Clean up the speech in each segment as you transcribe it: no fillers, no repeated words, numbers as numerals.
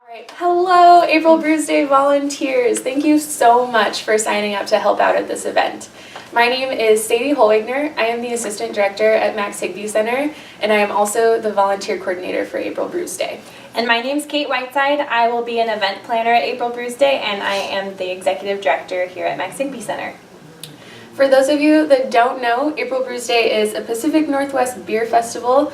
Alright, hello April Bruise Day volunteers! Thank you so much for signing up to help out at this event. My name is Sadie Holwigner. I am the Assistant Director at Max Higbee Center, and I am also the Volunteer Coordinator for April Bruise Day. And my name's Kate Whiteside. I will be an event planner at April Bruise Day, and I am the Executive Director here at Max Higbee Center. For those of you that don't know, April Bruise Day is a Pacific Northwest beer festival.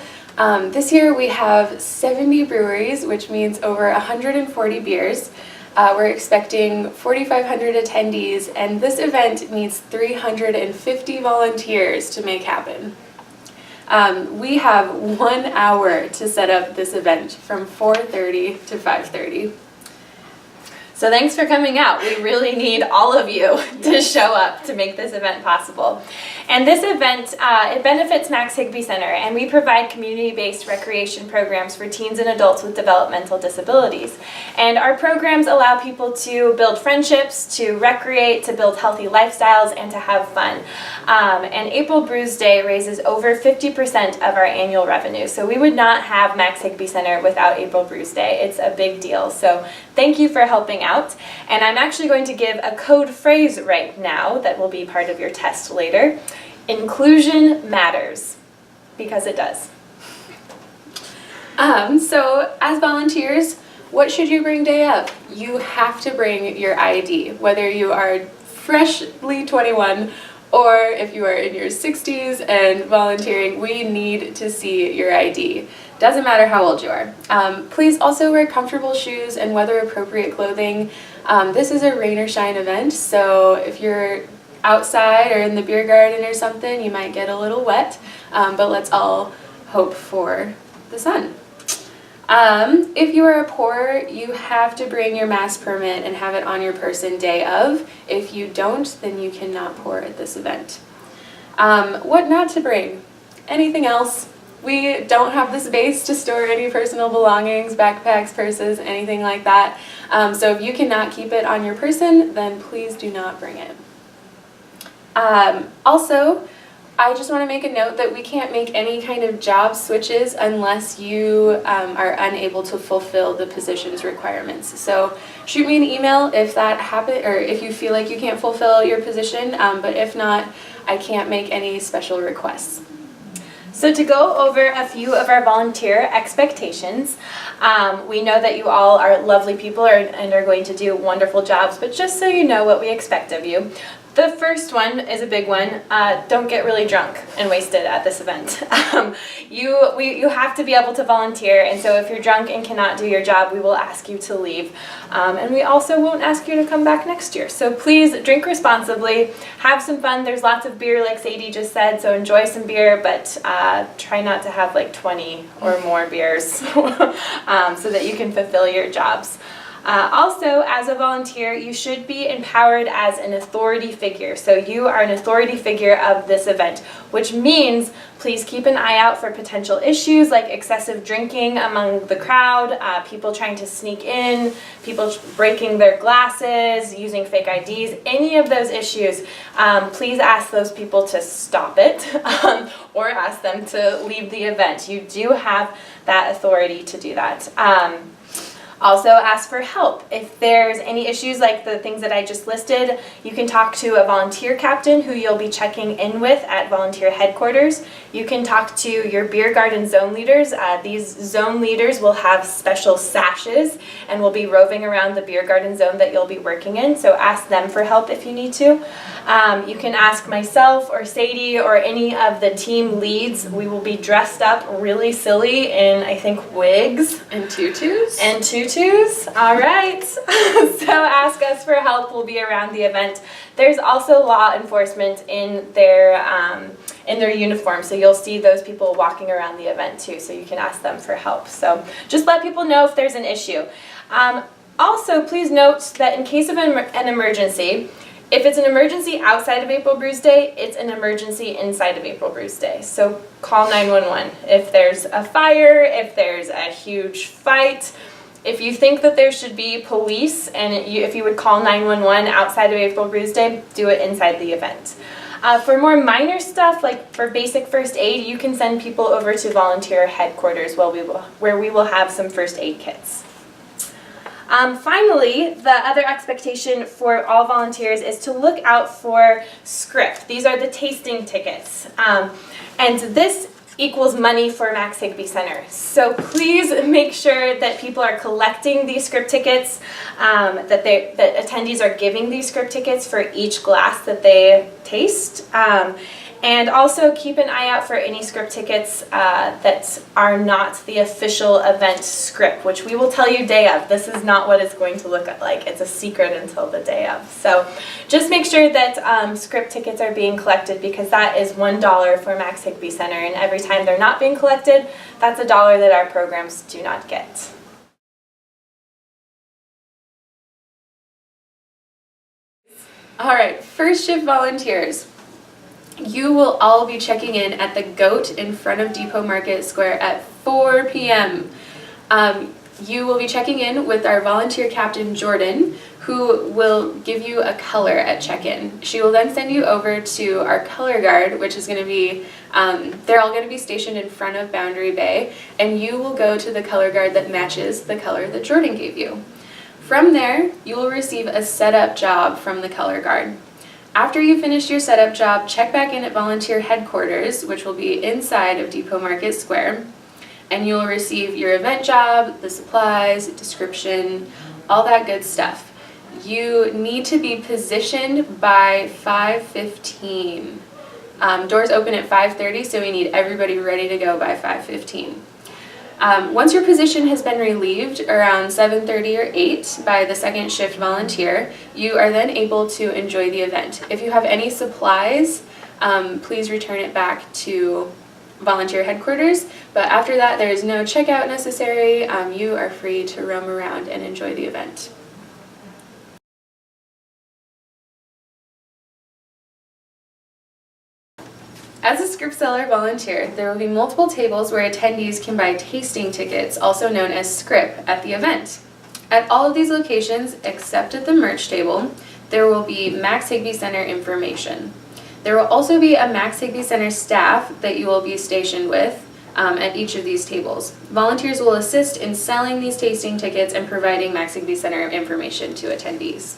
This year we have 70 breweries, which means over 140 beers. We're expecting 4,500 attendees, and this event needs 350 volunteers to make happen. We have 1 hour to set up this event from 4:30 to 5:30. So thanks for coming out. We really need all of you to show up to make this event possible. And this event, it benefits Max Higbee Center, and we provide community-based recreation programs for teens and adults with developmental disabilities. And our programs allow people to build friendships, to recreate, to build healthy lifestyles, and to have fun. And April Bruise Day raises over 50% of our annual revenue. So we would not have Max Higbee Center without April Bruise Day. It's a big deal. So thank you for helping out. And I'm actually going to give a code phrase right now that will be part of your test later. Inclusion matters, because it does. So as volunteers, what should you bring day of? You have to bring your ID, whether you are freshly 21 or if you are in your 60s and volunteering. We need to see your ID. Doesn't matter how old you are. Please also wear comfortable shoes and weather-appropriate clothing. This is a rain or shine event, so if you're outside or in the beer garden or something, you might get a little wet, but let's all hope for the sun. If you are a pourer, you have to bring your mass permit and have it on your person day of. If you don't, then you cannot pour at this event. What not to bring? Anything else? We don't have the space to store any personal belongings, backpacks, purses, anything like that. So if you cannot keep it on your person, then please do not bring it. Also, I just want to make a note that we can't make any kind of job switches unless you are unable to fulfill the position's requirements. So shoot me an email if that happens, or if you feel like you can't fulfill your position, but if not, I can't make any special requests. So to go over a few of our volunteer expectations, we know that you all are lovely people and are going to do wonderful jobs, but just so you know what we expect of you. The first one is a big one. Don't get really drunk and wasted at this event. You have to be able to volunteer, and so if you're drunk and cannot do your job, we will ask you to leave. And we also won't ask you to come back next year. So please drink responsibly, have some fun. There's lots of beer, like Sadie just said, so enjoy some beer, but try not to have like 20 or more beers so that you can fulfill your jobs. Also, as a volunteer, you should be empowered as an authority figure. So you are an authority figure of this event, which means please keep an eye out for potential issues like excessive drinking among the crowd, people trying to sneak in, people breaking their glasses, using fake IDs, any of those issues. Please ask those people to stop it or ask them to leave the event. You do have that authority to do that. Also ask for help. If there's any issues like the things that I just listed, you can talk to a volunteer captain who you'll be checking in with at volunteer headquarters. You can talk to your beer garden zone leaders. These zone leaders will have special sashes and will be roving around the beer garden zone that you'll be working in, so ask them for help if you need to. You can ask myself or Sadie or any of the team leads. We will be dressed up really silly in, I think, wigs. And tutus? And tutus. All right. So ask us for help. We'll be around the event. There's also law enforcement in their uniform, so you'll see those people walking around the event too, so you can ask them for help. So just let people know if there's an issue. Also, please note that in case of an emergency, if it's an emergency outside of April Bruise Day, it's an emergency inside of April Bruise Day. So call 911. If there's a fire, if there's a huge fight, if you think that there should be police, and if you would call 911 outside of April Bruise Day, do it inside the event. For more minor stuff, like for basic first aid, you can send people over to volunteer headquarters where we will have some first aid kits. Finally, the other expectation for all volunteers is to look out for Scrip. These are the tasting tickets. And this equals money for Max Higby Center. So please make sure that people are collecting these Scrip tickets, that attendees are giving these Scrip tickets for each glass that they taste. And also keep an eye out for any Scrip tickets that are not the official event Scrip, which we will tell you day of. This is not what it's going to look like. It's a secret until the day of. So just make sure that Scrip tickets are being collected, because that is $1 for Max Higby Center, and every time they're not being collected, that's $1 that our programs do not get. All right, first shift volunteers. You will all be checking in at the Goat in front of Depot Market Square at 4 p.m. You will be checking in with our volunteer captain, Jordan, who will give you a color at check-in. She will then send you over to our color guard, which is going to be, they're all going to be stationed in front of Boundary Bay, and you will go to the color guard that matches the color that Jordan gave you. From there, you will receive a setup job from the color guard. After you finish your setup job, check back in at volunteer headquarters, which will be inside of Depot Market Square, and you'll receive your event job, the supplies, description, all that good stuff. You need to be positioned by 5:15. Doors open at 5:30, so we need everybody ready to go by 5:15. Once your position has been relieved around 7:30 or 8 by the second shift volunteer, you are then able to enjoy the event. If you have any supplies, please return it back to volunteer headquarters, but after that there is no checkout necessary. You are free to roam around and enjoy the event. As a Scrip Seller volunteer, there will be multiple tables where attendees can buy tasting tickets, also known as Scrip, at the event. At all of these locations, except at the merch table, there will be Max Higby Center information. There will also be a Max Higby Center staff that you will be stationed with at each of these tables. Volunteers will assist in selling these tasting tickets and providing Max Higby Center information to attendees.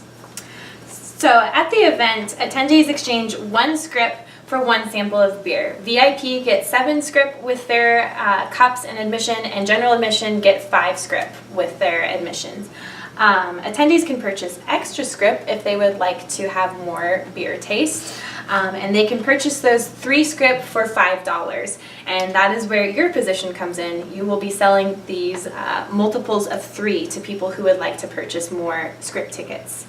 So at the event, attendees exchange 1 Scrip for 1 sample of beer. VIP get 7 Scrip with their cups and admission, and general admission get 5 Scrip with their admissions. Attendees can purchase extra Scrip if they would like to have more beer taste, and they can purchase those 3 Scrip for $5, and that is where your position comes in. You will be selling these multiples of 3 to people who would like to purchase more Scrip tickets.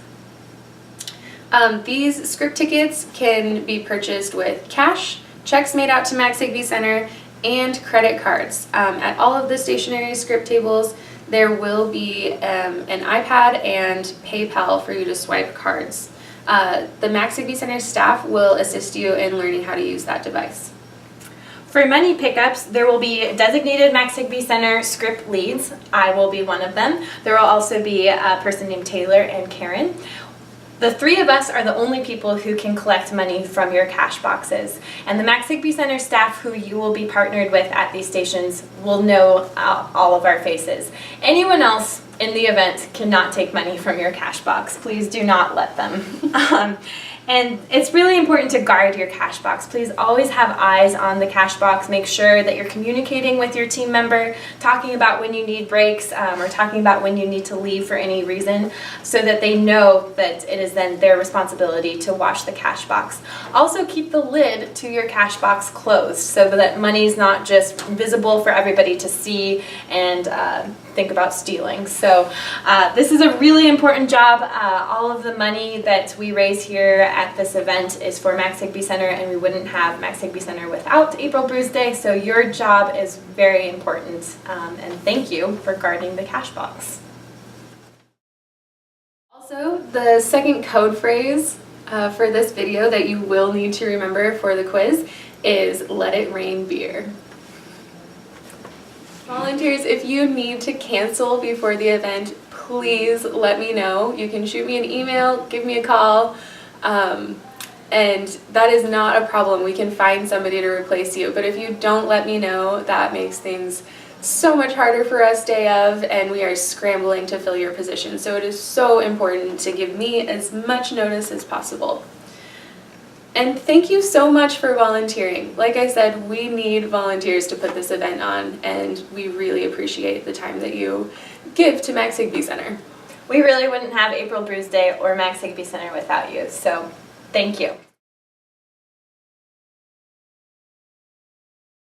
These Scrip tickets can be purchased with cash, checks made out to Max Higby Center, and credit cards. At all of the stationary Scrip tables, there will be an iPad and PayPal for you to swipe cards. The Max Higby Center staff will assist you in learning how to use that device. For money pickups, there will be designated Max Higby Center Scrip leads. I will be one of them. There will also be a person named Taylor and Karen. The 3 of us are the only people who can collect money from your cash boxes. And the Max Higby Center staff who you will be partnered with at these stations will know all of our faces. Anyone else in the event cannot take money from your cash box. Please do not let them. And it's really important to guard your cash box. Please always have eyes on the cash box. Make sure that you're communicating with your team member, talking about when you need breaks, or talking about when you need to leave for any reason, so that they know that it is then their responsibility to watch the cash box. Also keep the lid to your cash box closed so that money's not just visible for everybody to see and think about stealing. So this is a really important job. All of the money that we raise here at this event is for Max Higby Center, and we wouldn't have Max Higby Center without April Brews Day, so your job is very important, and thank you for guarding the cash box. Also, the second code phrase for this video that you will need to remember for the quiz is "Let it rain beer." Volunteers, if you need to cancel before the event, please let me know. You can shoot me an email, give me a call, and that is not a problem. We can find somebody to replace you. But if you don't let me know, that makes things so much harder for us day of, and we are scrambling to fill your position. So it is so important to give me as much notice as possible. And thank you so much for volunteering. Like I said, we need volunteers to put this event on, and we really appreciate the time that you give to Max Higbee Center. We really wouldn't have April Brews Day or Max Higbee Center without you, so thank you.